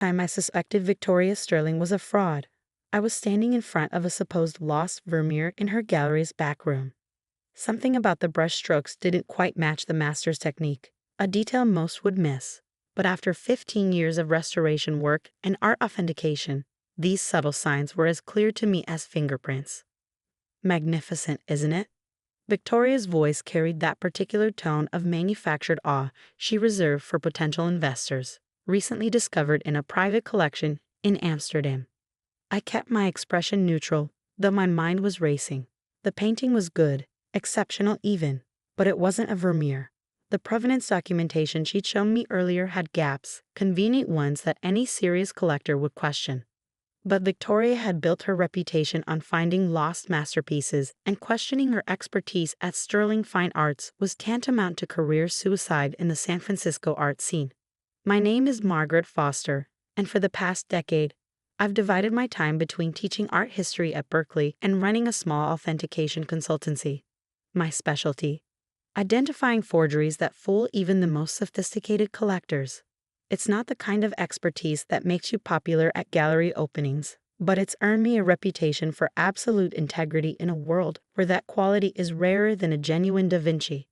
Time I suspected Victoria Sterling was a fraud. I was standing in front of a supposed lost Vermeer in her gallery's back room. Something about the brush strokes didn't quite match the master's technique, a detail most would miss. But after 15 years of restoration work and art authentication, these subtle signs were as clear to me as fingerprints. Magnificent, isn't it? Victoria's voice carried that particular tone of manufactured awe she reserved for potential investors, recently discovered in a private collection in Amsterdam. I kept my expression neutral, though my mind was racing. The painting was good, exceptional even, but it wasn't a Vermeer. The provenance documentation she'd shown me earlier had gaps, convenient ones that any serious collector would question. But Victoria had built her reputation on finding lost masterpieces, and questioning her expertise at Sterling Fine Arts was tantamount to career suicide in the San Francisco art scene. My name is Margaret Foster, and for the past decade, I've divided my time between teaching art history at Berkeley and running a small authentication consultancy. My specialty: identifying forgeries that fool even the most sophisticated collectors. It's not the kind of expertise that makes you popular at gallery openings, but it's earned me a reputation for absolute integrity in a world where that quality is rarer than a genuine Da Vinci.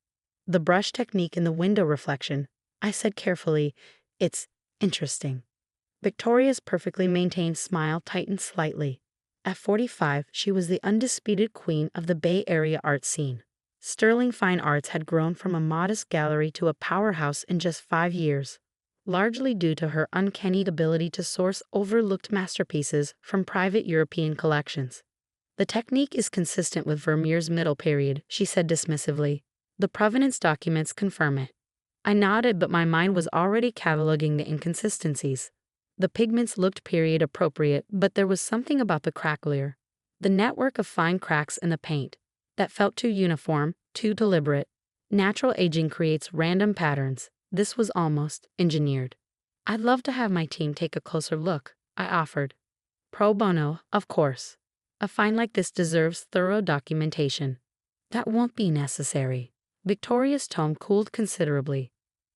The brush technique in the window reflection, I said carefully, it's interesting. Victoria's perfectly maintained smile tightened slightly. At 45, she was the undisputed queen of the Bay Area art scene. Sterling Fine Arts had grown from a modest gallery to a powerhouse in just 5 years, largely due to her uncanny ability to source overlooked masterpieces from private European collections. The technique is consistent with Vermeer's middle period, she said dismissively. The provenance documents confirm it. I nodded, but my mind was already cataloging the inconsistencies. The pigments looked period appropriate, but there was something about the cracklier, the network of fine cracks in the paint, that felt too uniform, too deliberate. Natural aging creates random patterns. This was almost engineered. I'd love to have my team take a closer look, I offered. Pro bono, of course. A find like this deserves thorough documentation. That won't be necessary. Victoria's tone cooled considerably.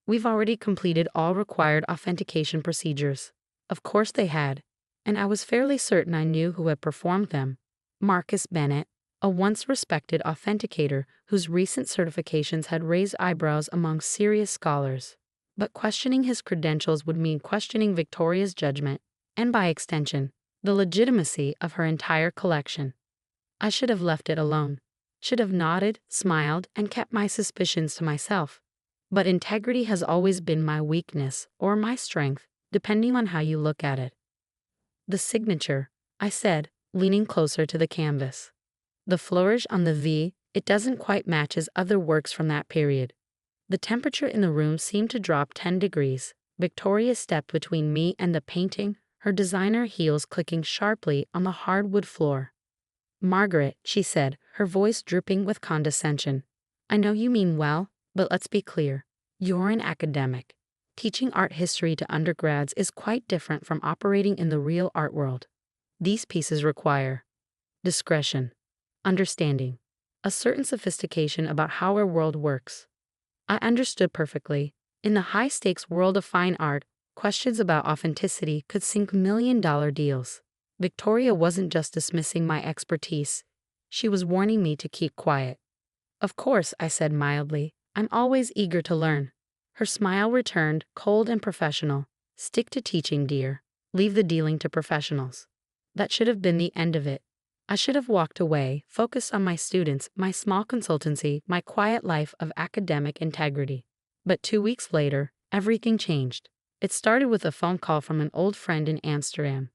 We've already completed all required authentication procedures. Of course they had, and I was fairly certain I knew who had performed them. Marcus Bennett, a once respected authenticator whose recent certifications had raised eyebrows among serious scholars. But questioning his credentials would mean questioning Victoria's judgment, and by extension, the legitimacy of her entire collection. I should have left it alone, should have nodded, smiled, and kept my suspicions to myself. But integrity has always been my weakness, or my strength, depending on how you look at it. The signature, I said, leaning closer to the canvas. The flourish on the V, it doesn't quite match his other works from that period. The temperature in the room seemed to drop 10 degrees. Victoria stepped between me and the painting, her designer heels clicking sharply on the hardwood floor. Margaret, she said, her voice dripping with condescension. I know you mean well, but let's be clear. You're an academic. Teaching art history to undergrads is quite different from operating in the real art world. These pieces require discretion, understanding, a certain sophistication about how our world works. I understood perfectly. In the high-stakes world of fine art, questions about authenticity could sink million-dollar deals. Victoria wasn't just dismissing my expertise. She was warning me to keep quiet. Of course, I said mildly. I'm always eager to learn. Her smile returned, cold and professional. Stick to teaching, dear. Leave the dealing to professionals. That should have been the end of it. I should have walked away, focused on my students, my small consultancy, my quiet life of academic integrity. But 2 weeks later, everything changed. It started with a phone call from an old friend in Amsterdam.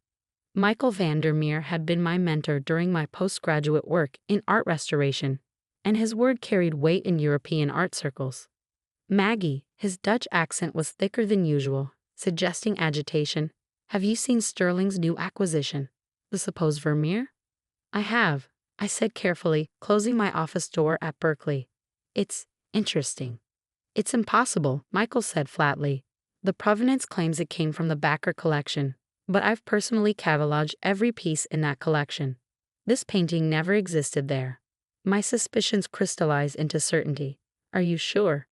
Michael van der Meer had been my mentor during my postgraduate work in art restoration, and his word carried weight in European art circles. Maggie, his Dutch accent was thicker than usual, suggesting agitation. Have you seen Sterling's new acquisition, the supposed Vermeer? I have, I said carefully, closing my office door at Berkeley. It's interesting. It's impossible, Michael said flatly. The provenance claims it came from the Backer collection, but I've personally cataloged every piece in that collection. This painting never existed there. My suspicions crystallized into certainty. Are you sure?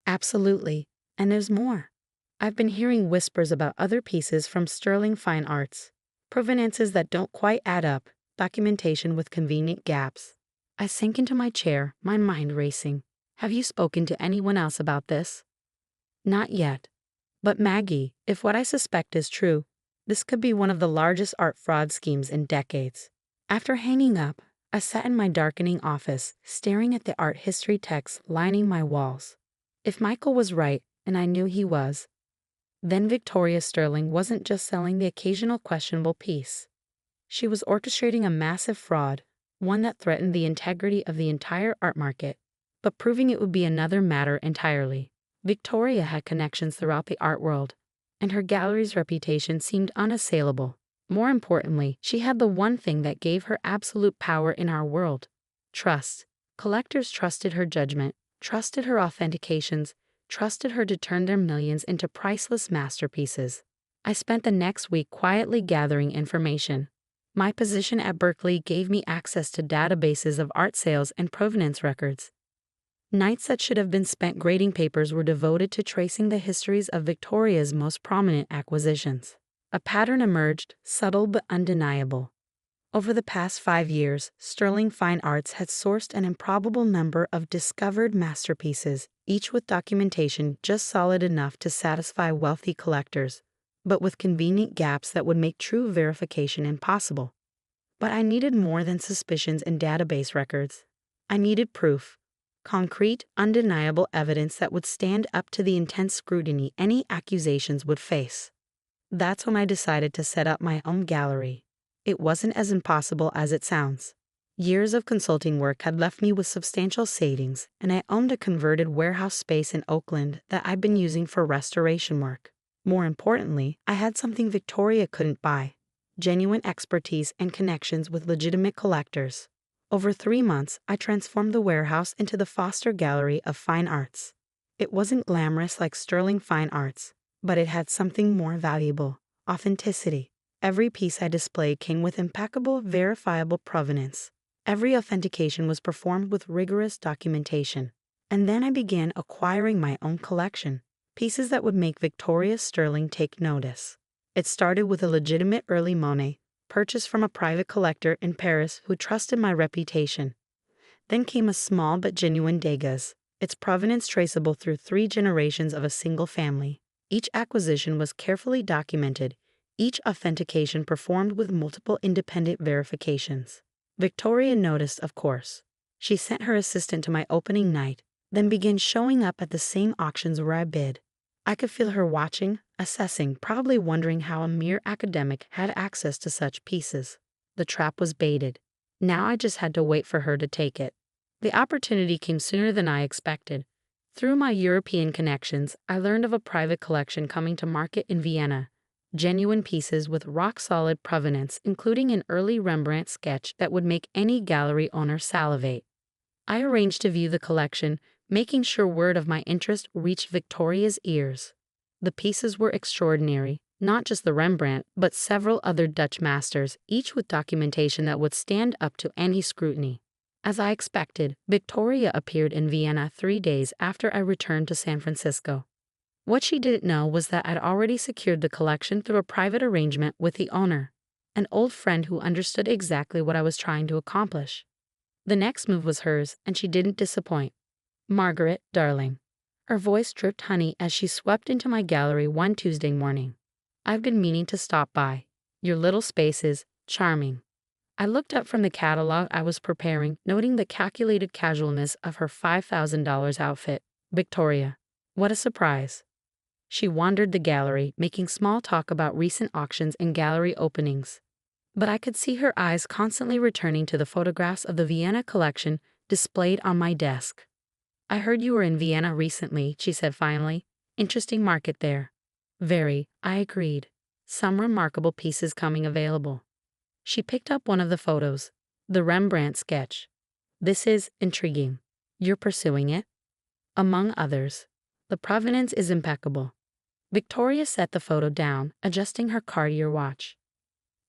Absolutely. And there's more. I've been hearing whispers about other pieces from sterling fine arts. Provenances that don't quite add up, documentation with convenient gaps. I sank into my chair, my mind racing. Have you spoken to anyone else about this? Not yet. But Maggie, if what I suspect is true, this could be one of the largest art fraud schemes in decades. After hanging up, I sat in my darkening office, staring at the art history texts lining my walls. If Michael was right, and I knew he was, then Victoria Sterling wasn't just selling the occasional questionable piece. She was orchestrating a massive fraud, one that threatened the integrity of the entire art market. But proving it would be another matter entirely. Victoria had connections throughout the art world, and her gallery's reputation seemed unassailable. More importantly, she had the one thing that gave her absolute power in our world: trust. Collectors trusted her judgment, trusted her authentications, trusted her to turn their millions into priceless masterpieces. I spent the next week quietly gathering information. My position at Berkeley gave me access to databases of art sales and provenance records. Nights that should have been spent grading papers were devoted to tracing the histories of Victoria's most prominent acquisitions. A pattern emerged, subtle but undeniable. Over the past 5 years, Sterling Fine Arts had sourced an improbable number of discovered masterpieces, each with documentation just solid enough to satisfy wealthy collectors, but with convenient gaps that would make true verification impossible. But I needed more than suspicions and database records. I needed proof. Concrete, undeniable evidence that would stand up to the intense scrutiny any accusations would face. That's when I decided to set up my own gallery. It wasn't as impossible as it sounds. Years of consulting work had left me with substantial savings, and I owned a converted warehouse space in Oakland that I'd been using for restoration work. More importantly, I had something Victoria couldn't buy: genuine expertise and connections with legitimate collectors. Over 3 months, I transformed the warehouse into the Foster Gallery of Fine Arts. It wasn't glamorous like Sterling Fine Arts, but it had something more valuable: authenticity. Every piece I displayed came with impeccable, verifiable provenance. Every authentication was performed with rigorous documentation. And then I began acquiring my own collection, pieces that would make Victoria Sterling take notice. It started with a legitimate early Monet, purchased from a private collector in Paris who trusted my reputation. Then came a small but genuine Degas, its provenance traceable through 3 generations of a single family. Each acquisition was carefully documented, each authentication performed with multiple independent verifications. Victoria noticed, of course. She sent her assistant to my opening night, then began showing up at the same auctions where I bid. I could feel her watching, assessing, probably wondering how a mere academic had access to such pieces. The trap was baited. Now I just had to wait for her to take it. The opportunity came sooner than I expected. Through my European connections, I learned of a private collection coming to market in Vienna. Genuine pieces with rock-solid provenance, including an early Rembrandt sketch that would make any gallery owner salivate. I arranged to view the collection, making sure word of my interest reached Victoria's ears. The pieces were extraordinary, not just the Rembrandt, but several other Dutch masters, each with documentation that would stand up to any scrutiny. As I expected, Victoria appeared in Vienna 3 days after I returned to San Francisco. What she didn't know was that I'd already secured the collection through a private arrangement with the owner, an old friend who understood exactly what I was trying to accomplish. The next move was hers, and she didn't disappoint. "Margaret, darling." Her voice dripped honey as she swept into my gallery one Tuesday morning. "I've been meaning to stop by. Your little space is charming." I looked up from the catalog I was preparing, noting the calculated casualness of her $5,000 outfit. "Victoria, what a surprise." She wandered the gallery, making small talk about recent auctions and gallery openings. But I could see her eyes constantly returning to the photographs of the Vienna collection displayed on my desk. "I heard you were in Vienna recently," she said finally. "Interesting market there." "Very," I agreed. "Some remarkable pieces coming available." She picked up one of the photos, the Rembrandt sketch. "This is intriguing. You're pursuing it?" "Among others. The provenance is impeccable." Victoria set the photo down, adjusting her Cartier watch.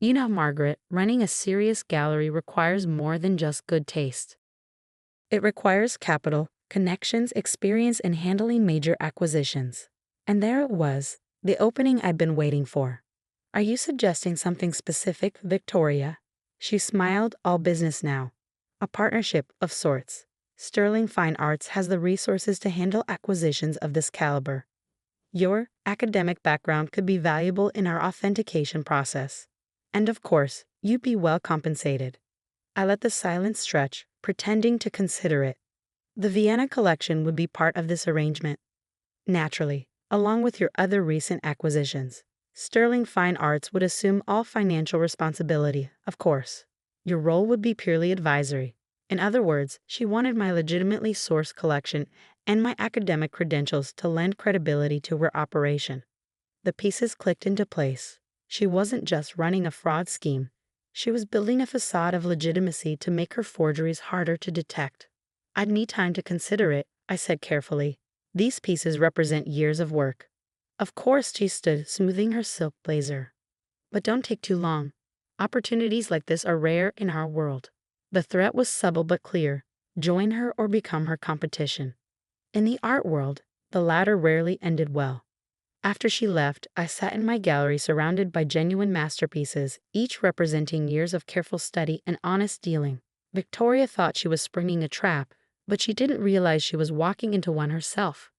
"You know, Margaret, running a serious gallery requires more than just good taste. It requires capital, connections, experience in handling major acquisitions." And there it was, The opening I'd been waiting for. Are you suggesting something specific, Victoria? She smiled, all business now. A partnership of sorts. Sterling Fine Arts has the resources to handle acquisitions of this caliber. Your academic background could be valuable in our authentication process. And of course, you'd be well compensated. I let the silence stretch, pretending to consider it. The Vienna collection would be part of this arrangement. Naturally, along with your other recent acquisitions. Sterling Fine Arts would assume all financial responsibility, of course. Your role would be purely advisory. In other words, she wanted my legitimately sourced collection and my academic credentials to lend credibility to her operation. The pieces clicked into place. She wasn't just running a fraud scheme. She was building a facade of legitimacy to make her forgeries harder to detect. I'd need time to consider it, I said carefully. These pieces represent years of work. Of course, she stood, smoothing her silk blazer. But don't take too long. Opportunities like this are rare in our world. The threat was subtle but clear. Join her or become her competition. In the art world, the latter rarely ended well. After she left, I sat in my gallery surrounded by genuine masterpieces, each representing years of careful study and honest dealing. Victoria thought she was springing a trap, but she didn't realize she was walking into one herself.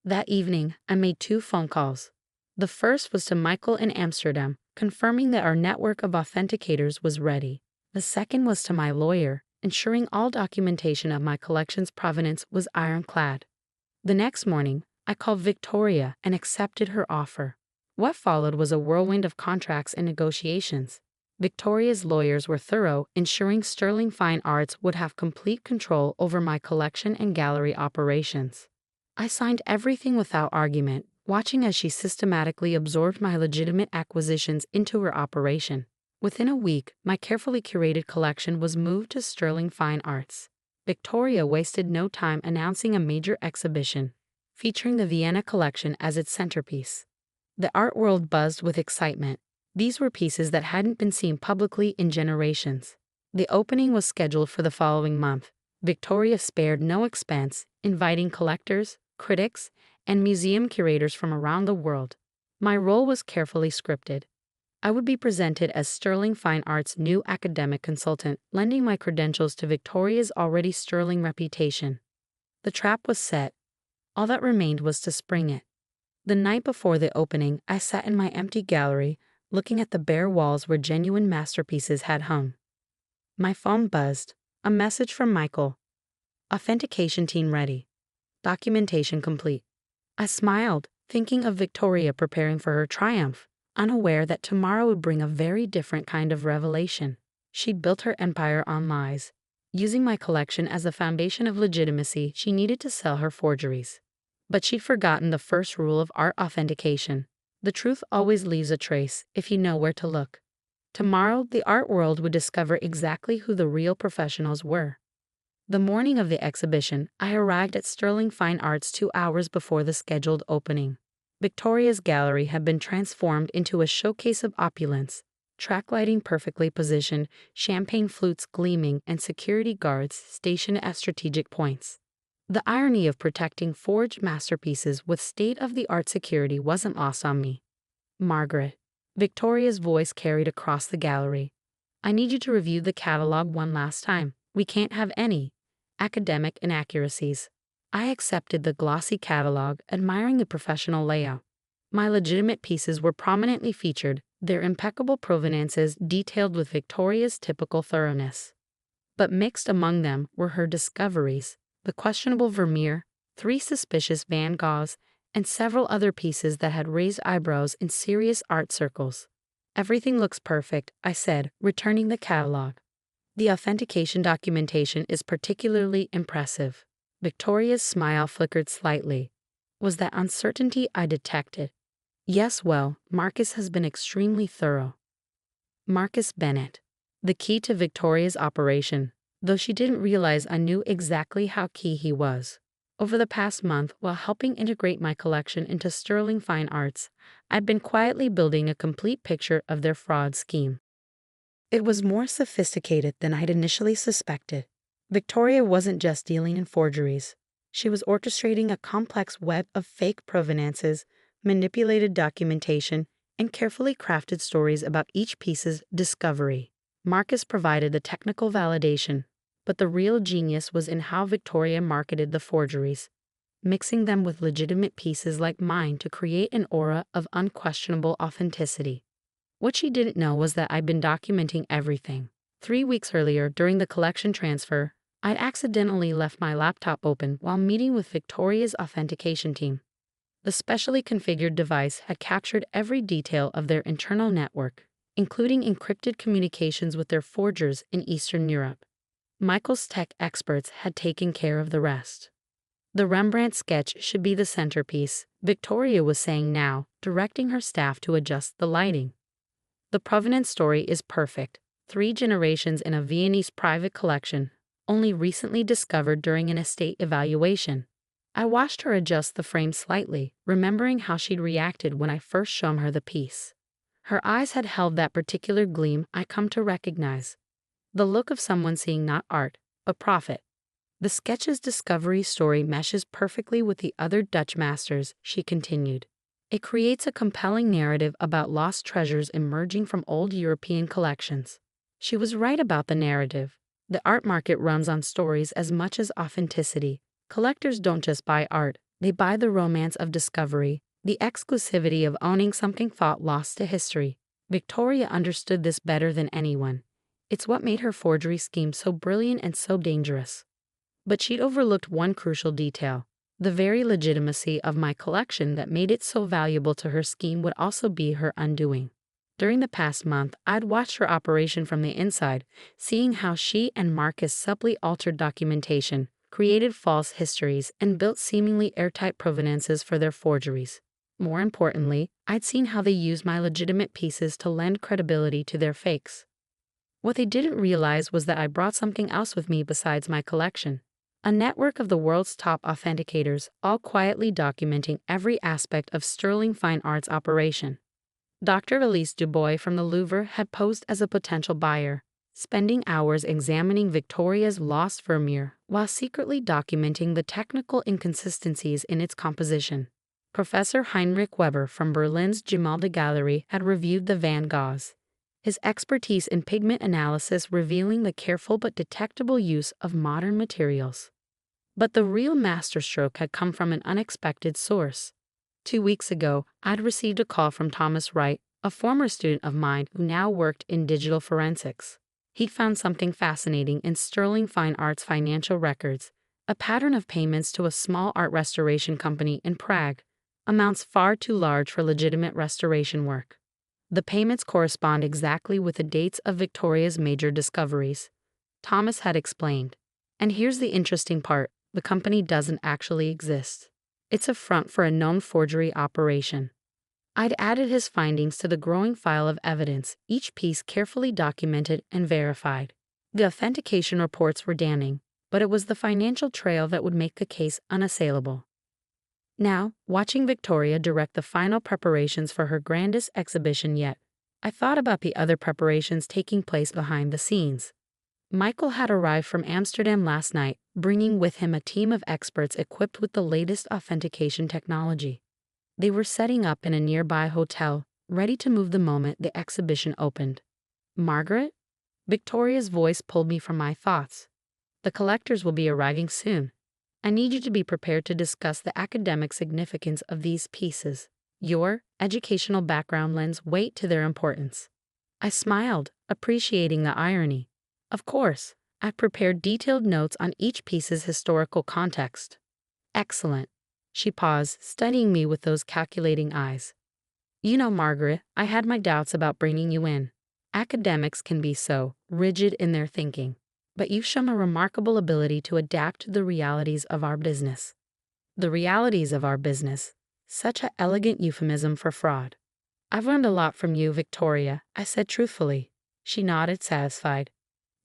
That evening, I made 2 phone calls. The first was to Michael in Amsterdam, confirming that our network of authenticators was ready. The second was to my lawyer, ensuring all documentation of my collection's provenance was ironclad. The next morning, I called Victoria and accepted her offer. What followed was a whirlwind of contracts and negotiations. Victoria's lawyers were thorough, ensuring Sterling Fine Arts would have complete control over my collection and gallery operations. I signed everything without argument, watching as she systematically absorbed my legitimate acquisitions into her operation. Within a week, my carefully curated collection was moved to Sterling Fine Arts. Victoria wasted no time announcing a major exhibition, featuring the Vienna collection as its centerpiece. The art world buzzed with excitement. These were pieces that hadn't been seen publicly in generations. The opening was scheduled for the following month. Victoria spared no expense, inviting collectors, critics, and museum curators from around the world. My role was carefully scripted. I would be presented as Sterling Fine Arts' new academic consultant, lending my credentials to Victoria's already sterling reputation. The trap was set. All that remained was to spring it. The night before the opening, I sat in my empty gallery, looking at the bare walls where genuine masterpieces had hung. My phone buzzed. A message from Michael. Authentication team ready. Documentation complete. I smiled, thinking of Victoria preparing for her triumph, unaware that tomorrow would bring a very different kind of revelation. She'd built her empire on lies. Using my collection as the foundation of legitimacy, she needed to sell her forgeries. But she'd forgotten the first rule of art authentication. The truth always leaves a trace if you know where to look. Tomorrow, the art world would discover exactly who the real professionals were. The morning of the exhibition, I arrived at Sterling Fine Arts 2 hours before the scheduled opening. Victoria's gallery had been transformed into a showcase of opulence, track lighting perfectly positioned, champagne flutes gleaming, and security guards stationed at strategic points. The irony of protecting forged masterpieces with state-of-the-art security wasn't lost on me. Margaret. Victoria's voice carried across the gallery. I need you to review the catalog one last time. We can't have any academic inaccuracies. I accepted the glossy catalog, admiring the professional layout. My legitimate pieces were prominently featured, their impeccable provenances detailed with Victoria's typical thoroughness. But mixed among them were her discoveries, the questionable Vermeer, 3 suspicious Van Goghs, and several other pieces that had raised eyebrows in serious art circles. Everything looks perfect, I said, returning the catalog. The authentication documentation is particularly impressive. Victoria's smile flickered slightly. Was that uncertainty I detected? Yes, well, Marcus has been extremely thorough. Marcus Bennett. The key to Victoria's operation, though she didn't realize I knew exactly how key he was. Over the past month, while helping integrate my collection into Sterling Fine Arts, I'd been quietly building a complete picture of their fraud scheme. It was more sophisticated than I'd initially suspected. Victoria wasn't just dealing in forgeries. She was orchestrating a complex web of fake provenances, manipulated documentation, and carefully crafted stories about each piece's discovery. Marcus provided the technical validation, but the real genius was in how Victoria marketed the forgeries, mixing them with legitimate pieces like mine to create an aura of unquestionable authenticity. What she didn't know was that I'd been documenting everything. 3 weeks earlier, during the collection transfer, I'd accidentally left my laptop open while meeting with Victoria's authentication team. The specially configured device had captured every detail of their internal network, including encrypted communications with their forgers in Eastern Europe. Michael's tech experts had taken care of the rest. The Rembrandt sketch should be the centerpiece, Victoria was saying now, directing her staff to adjust the lighting. The provenance story is perfect. 3 generations in a Viennese private collection, only recently discovered during an estate evaluation. I watched her adjust the frame slightly, remembering how she'd reacted when I first shown her the piece. Her eyes had held that particular gleam I come to recognize. The look of someone seeing not art, but profit. The sketch's discovery story meshes perfectly with the other Dutch masters, she continued. It creates a compelling narrative about lost treasures emerging from old European collections. She was right about the narrative. The art market runs on stories as much as authenticity. Collectors don't just buy art, they buy the romance of discovery, the exclusivity of owning something thought lost to history. Victoria understood this better than anyone. It's what made her forgery scheme so brilliant and so dangerous. But she'd overlooked one crucial detail. The very legitimacy of my collection that made it so valuable to her scheme would also be her undoing. During the past month, I'd watched her operation from the inside, seeing how she and Marcus subtly altered documentation, created false histories, and built seemingly airtight provenances for their forgeries. More importantly, I'd seen how they used my legitimate pieces to lend credibility to their fakes. What they didn't realize was that I brought something else with me besides my collection. A network of the world's top authenticators, all quietly documenting every aspect of sterling fine arts operation. Dr. Elise Dubois from the Louvre had posed as a potential buyer, spending hours examining Victoria's lost Vermeer while secretly documenting the technical inconsistencies in its composition. Professor Heinrich Weber from Berlin's Gemäldegalerie Gallery had reviewed the Van Goghs, his expertise in pigment analysis revealing the careful but detectable use of modern materials. But the real masterstroke had come from an unexpected source. 2 weeks ago, I'd received a call from Thomas Wright, a former student of mine who now worked in digital forensics. He'd found something fascinating in sterling fine arts financial records, a pattern of payments to a small art restoration company in Prague, amounts far too large for legitimate restoration work. The payments correspond exactly with the dates of Victoria's major discoveries. Thomas had explained. And here's the interesting part. The company doesn't actually exist. It's a front for a known forgery operation. I'd added his findings to the growing file of evidence, each piece carefully documented and verified. The authentication reports were damning, but it was the financial trail that would make the case unassailable. Now, watching Victoria direct the final preparations for her grandest exhibition yet, I thought about the other preparations taking place behind the scenes. Michael had arrived from Amsterdam last night, bringing with him a team of experts equipped with the latest authentication technology. They were setting up in a nearby hotel, ready to move the moment the exhibition opened. Margaret? Victoria's voice pulled me from my thoughts. The collectors will be arriving soon. I need you to be prepared to discuss the academic significance of these pieces. Your educational background lends weight to their importance. I smiled, appreciating the irony. Of course, I've prepared detailed notes on each piece's historical context. Excellent. She paused, studying me with those calculating eyes. You know, Margaret, I had my doubts about bringing you in. Academics can be so rigid in their thinking, but you've shown a remarkable ability to adapt to the realities of our business. The realities of our business. Such an elegant euphemism for fraud. I've learned a lot from you, Victoria, I said truthfully. She nodded, satisfied.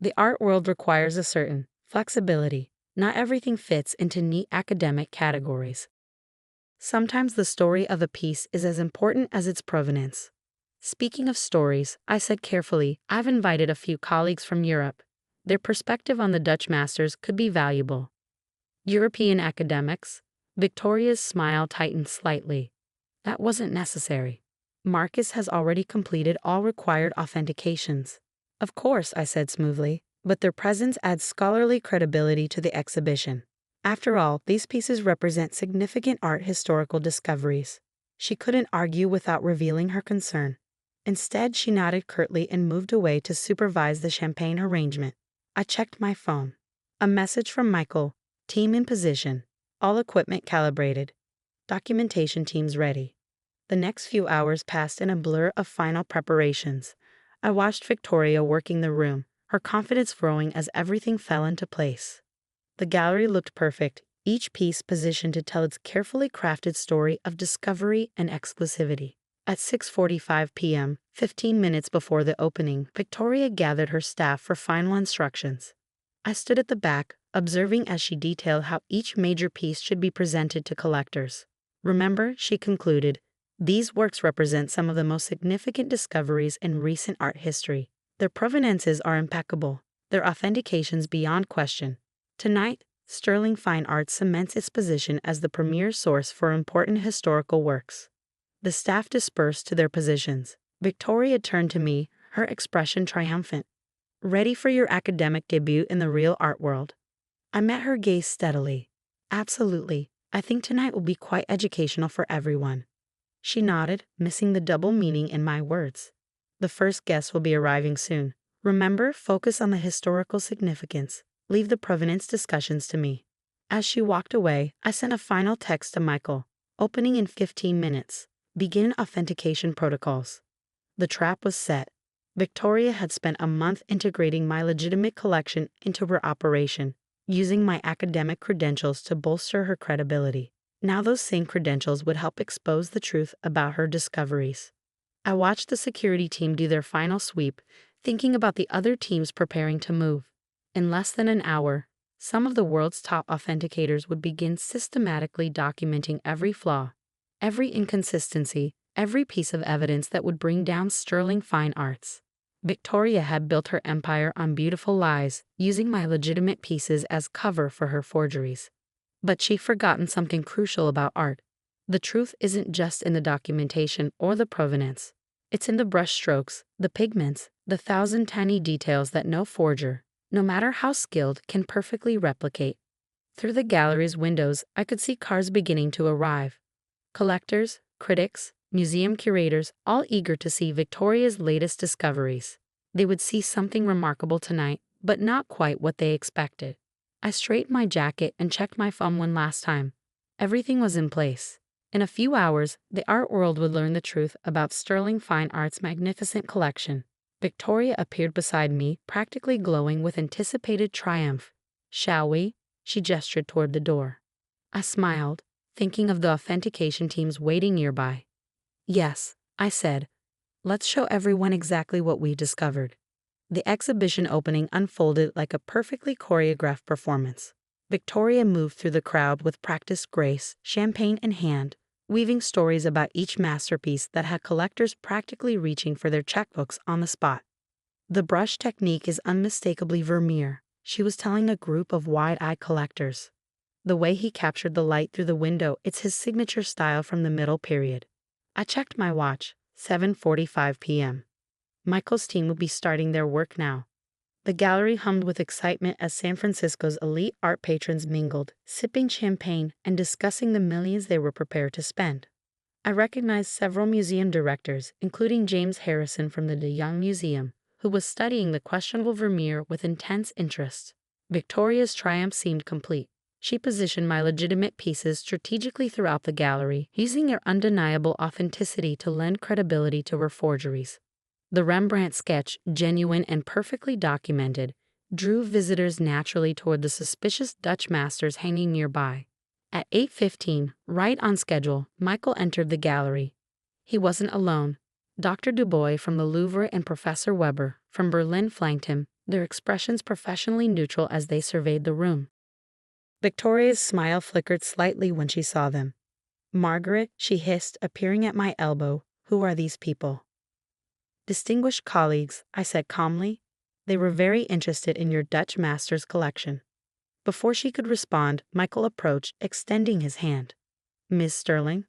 The art world requires a certain flexibility. Not everything fits into neat academic categories. Sometimes the story of a piece is as important as its provenance. Speaking of stories, I said carefully, I've invited a few colleagues from Europe. Their perspective on the Dutch masters could be valuable. European academics? Victoria's smile tightened slightly. That wasn't necessary. Marcus has already completed all required authentications. Of course, I said smoothly, but their presence adds scholarly credibility to the exhibition. After all, these pieces represent significant art historical discoveries. She couldn't argue without revealing her concern. Instead, she nodded curtly and moved away to supervise the champagne arrangement. I checked my phone. A message from Michael. Team in position. All equipment calibrated. Documentation teams ready. The next few hours passed in a blur of final preparations. I watched Victoria working the room, her confidence growing as everything fell into place. The gallery looked perfect, each piece positioned to tell its carefully crafted story of discovery and exclusivity. At 6:45 p.m., 15 minutes before the opening, Victoria gathered her staff for final instructions. I stood at the back, observing as she detailed how each major piece should be presented to collectors. Remember, she concluded, these works represent some of the most significant discoveries in recent art history. Their provenances are impeccable, their authentications beyond question. Tonight, Sterling Fine Arts cements its position as the premier source for important historical works. The staff dispersed to their positions. Victoria turned to me, her expression triumphant. Ready for your academic debut in the real art world? I met her gaze steadily. Absolutely. I think tonight will be quite educational for everyone. She nodded, missing the double meaning in my words. The first guest will be arriving soon. Remember, focus on the historical significance. Leave the provenance discussions to me. As she walked away, I sent a final text to Michael. Opening in 15 minutes. Begin authentication protocols. The trap was set. Victoria had spent a month integrating my legitimate collection into her operation, using my academic credentials to bolster her credibility. Now those same credentials would help expose the truth about her discoveries. I watched the security team do their final sweep, thinking about the other teams preparing to move. In less than an hour, some of the world's top authenticators would begin systematically documenting every flaw, every inconsistency, every piece of evidence that would bring down Sterling Fine Arts. Victoria had built her empire on beautiful lies, using my legitimate pieces as cover for her forgeries. But she'd forgotten something crucial about art. The truth isn't just in the documentation or the provenance. It's in the brushstrokes, the pigments, the thousand tiny details that no forger, no matter how skilled, can perfectly replicate. Through the gallery's windows, I could see cars beginning to arrive. Collectors, critics, museum curators, all eager to see Victoria's latest discoveries. They would see something remarkable tonight, but not quite what they expected. I straightened my jacket and checked my phone one last time. Everything was in place. In a few hours, the art world would learn the truth about Sterling Fine Arts' magnificent collection. Victoria appeared beside me, practically glowing with anticipated triumph. Shall we? She gestured toward the door. I smiled, thinking of the authentication teams waiting nearby. Yes, I said. Let's show everyone exactly what we discovered. The exhibition opening unfolded like a perfectly choreographed performance. Victoria moved through the crowd with practiced grace, champagne in hand, weaving stories about each masterpiece that had collectors practically reaching for their checkbooks on the spot. The brush technique is unmistakably Vermeer, she was telling a group of wide-eyed collectors. The way he captured the light through the window, it's his signature style from the middle period. I checked my watch, 7:45 p.m. Michael's team would be starting their work now. The gallery hummed with excitement as San Francisco's elite art patrons mingled, sipping champagne and discussing the millions they were prepared to spend. I recognized several museum directors, including James Harrison from the De Young Museum, who was studying the questionable Vermeer with intense interest. Victoria's triumph seemed complete. She positioned my legitimate pieces strategically throughout the gallery, using their undeniable authenticity to lend credibility to her forgeries. The Rembrandt sketch, genuine and perfectly documented, drew visitors naturally toward the suspicious Dutch masters hanging nearby. At 8:15, right on schedule, Michael entered the gallery. He wasn't alone. Dr. Dubois from the Louvre and Professor Weber from Berlin flanked him, their expressions professionally neutral as they surveyed the room. Victoria's smile flickered slightly when she saw them. "Margaret," she hissed, appearing at my elbow, "who are these people?" "Distinguished colleagues," I said calmly. "They were very interested in your Dutch master's collection." Before she could respond, Michael approached, extending his hand. "Miss Sterling?"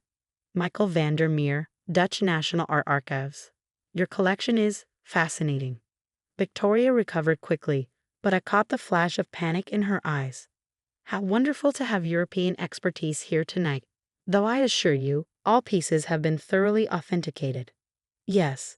Michael van der Meer, Dutch National Art Archives. Your collection is fascinating. Victoria recovered quickly, but I caught the flash of panic in her eyes. How wonderful to have European expertise here tonight, though I assure you, all pieces have been thoroughly authenticated. Yes.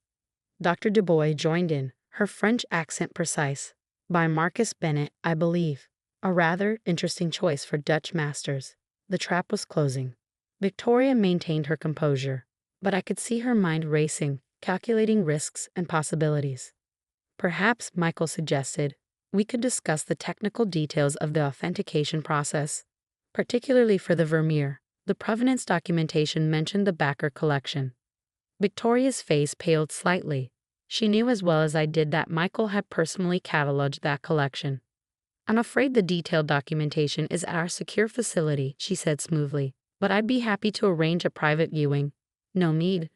Dr. Dubois joined in, her French accent precise. By Marcus Bennett, I believe. A rather interesting choice for Dutch masters. The trap was closing. Victoria maintained her composure, but I could see her mind racing, calculating risks and possibilities. Perhaps, Michael suggested, we could discuss the technical details of the authentication process, particularly for the Vermeer. The provenance documentation mentioned the Backer collection. Victoria's face paled slightly. She knew as well as I did that Michael had personally cataloged that collection. I'm afraid the detailed documentation is at our secure facility, she said smoothly, but I'd be happy to arrange a private viewing. No need.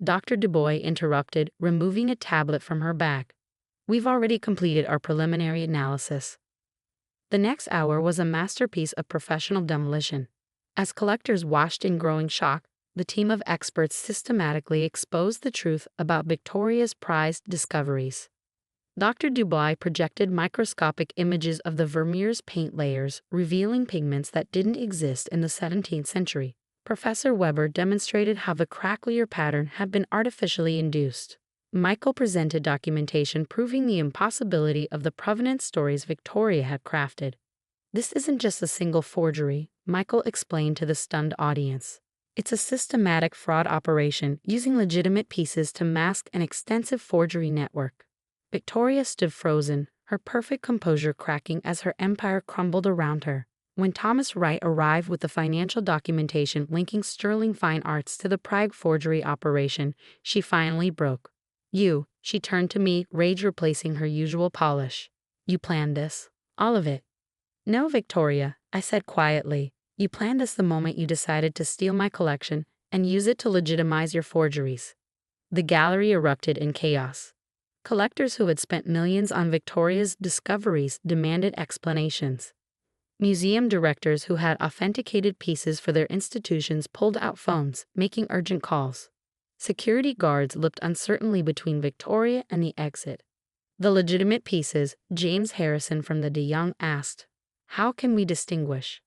Dr. Dubois interrupted, removing a tablet from her bag. We've already completed our preliminary analysis. The next hour was a masterpiece of professional demolition. As collectors watched in growing shock, the team of experts systematically exposed the truth about Victoria's prized discoveries. Dr. Dubois projected microscopic images of the Vermeer's paint layers, revealing pigments that didn't exist in the 17th century. Professor Weber demonstrated how the cracklier pattern had been artificially induced. Michael presented documentation proving the impossibility of the provenance stories Victoria had crafted. This isn't just a single forgery, Michael explained to the stunned audience. It's a systematic fraud operation using legitimate pieces to mask an extensive forgery network. Victoria stood frozen, her perfect composure cracking as her empire crumbled around her. When Thomas Wright arrived with the financial documentation linking Sterling Fine Arts to the Prague forgery operation, she finally broke. You, she turned to me, rage replacing her usual polish. You planned this. All of it. No, Victoria, I said quietly. You planned this the moment you decided to steal my collection and use it to legitimize your forgeries. The gallery erupted in chaos. Collectors who had spent millions on Victoria's discoveries demanded explanations. Museum directors who had authenticated pieces for their institutions pulled out phones, making urgent calls. Security guards looked uncertainly between Victoria and the exit. The legitimate pieces, James Harrison from the De Young asked, "How can we distinguish?"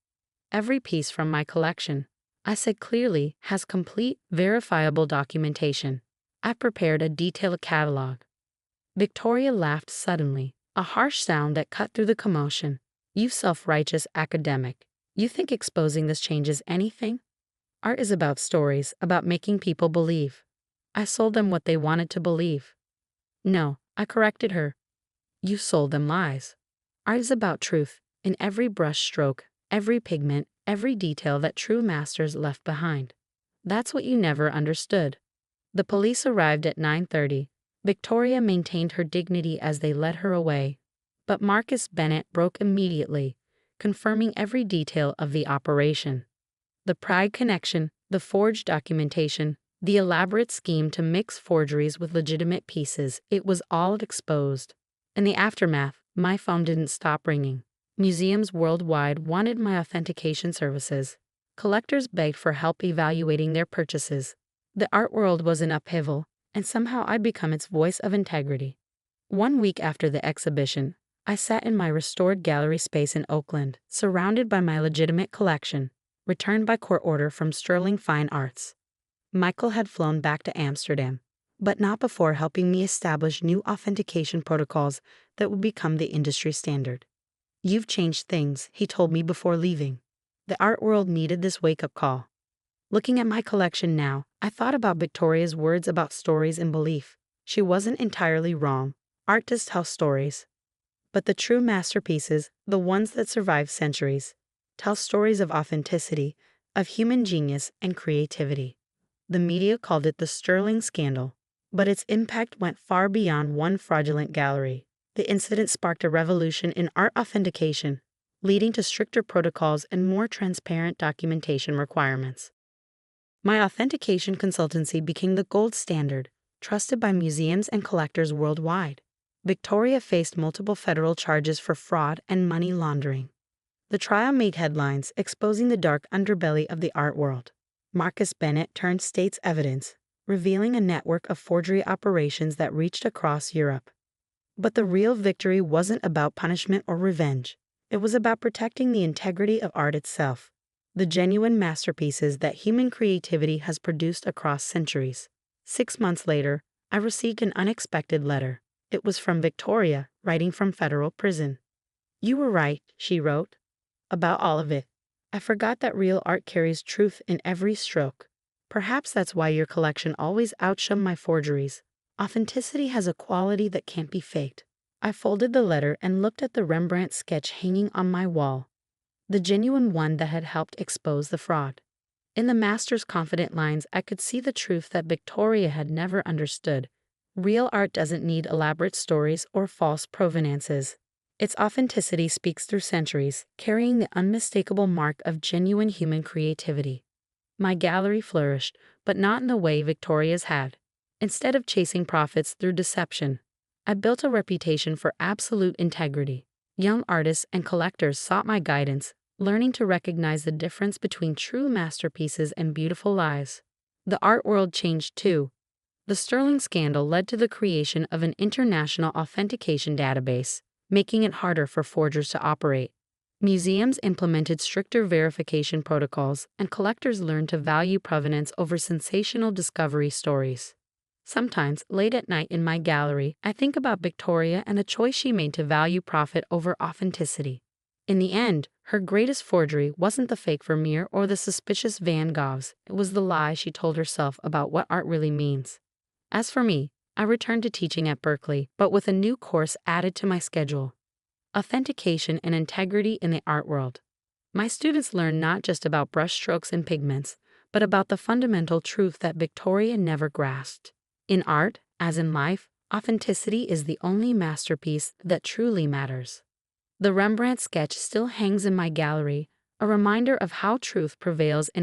"Every piece from my collection," I said clearly, "has complete, verifiable documentation. I prepared a detailed catalog." Victoria laughed suddenly, a harsh sound that cut through the commotion. "You self-righteous academic. You think exposing this changes anything? Art is about stories, about making people believe. I sold them what they wanted to believe." "No," I corrected her. "You sold them lies. Art is about truth, in every brush stroke, every pigment, every detail that true masters left behind. That's what you never understood." The police arrived at 9:30. Victoria maintained her dignity as they led her away. But Marcus Bennett broke immediately, confirming every detail of the operation. The Prague connection, the forged documentation, the elaborate scheme to mix forgeries with legitimate pieces, it was all exposed. In the aftermath, my phone didn't stop ringing. Museums worldwide wanted my authentication services. Collectors begged for help evaluating their purchases. The art world was in upheaval, and somehow I'd become its voice of integrity. 1 week after the exhibition, I sat in my restored gallery space in Oakland, surrounded by my legitimate collection, returned by court order from Sterling Fine Arts. Michael had flown back to Amsterdam, but not before helping me establish new authentication protocols that would become the industry standard. "You've changed things," he told me before leaving. The art world needed this wake-up call. Looking at my collection now, I thought about Victoria's words about stories and belief. She wasn't entirely wrong. Art does tell stories. But the true masterpieces, the ones that survive centuries, tell stories of authenticity, of human genius and creativity. The media called it the Sterling scandal, but its impact went far beyond one fraudulent gallery. The incident sparked a revolution in art authentication, leading to stricter protocols and more transparent documentation requirements. My authentication consultancy became the gold standard, trusted by museums and collectors worldwide. Victoria faced multiple federal charges for fraud and money laundering. The trial made headlines, exposing the dark underbelly of the art world. Marcus Bennett turned state's evidence, revealing a network of forgery operations that reached across Europe. But the real victory wasn't about punishment or revenge. It was about protecting the integrity of art itself, the genuine masterpieces that human creativity has produced across centuries. 6 months later, I received an unexpected letter. It was from Victoria, writing from federal prison. "You were right," she wrote, "about all of it. I forgot that real art carries truth in every stroke. Perhaps that's why your collection always outshone my forgeries. Authenticity has a quality that can't be faked." I folded the letter and looked at the Rembrandt sketch hanging on my wall, the genuine one that had helped expose the fraud. In the master's confident lines, I could see the truth that Victoria had never understood. Real art doesn't need elaborate stories or false provenances. Its authenticity speaks through centuries, carrying the unmistakable mark of genuine human creativity. My gallery flourished, but not in the way Victoria's had. Instead of chasing profits through deception, I built a reputation for absolute integrity. Young artists and collectors sought my guidance, learning to recognize the difference between true masterpieces and beautiful lies. The art world changed too. The Sterling scandal led to the creation of an international authentication database, making it harder for forgers to operate. Museums implemented stricter verification protocols, and collectors learned to value provenance over sensational discovery stories. Sometimes, late at night in my gallery, I think about Victoria and the choice she made to value profit over authenticity. In the end, her greatest forgery wasn't the fake Vermeer or the suspicious Van Goghs, it was the lie she told herself about what art really means. As for me, I returned to teaching at Berkeley, but with a new course added to my schedule: Authentication and Integrity in the Art World. My students learn not just about brushstrokes and pigments, but about the fundamental truth that Victoria never grasped. In art, as in life, authenticity is the only masterpiece that truly matters. The Rembrandt sketch still hangs in my gallery, a reminder of how truth prevails in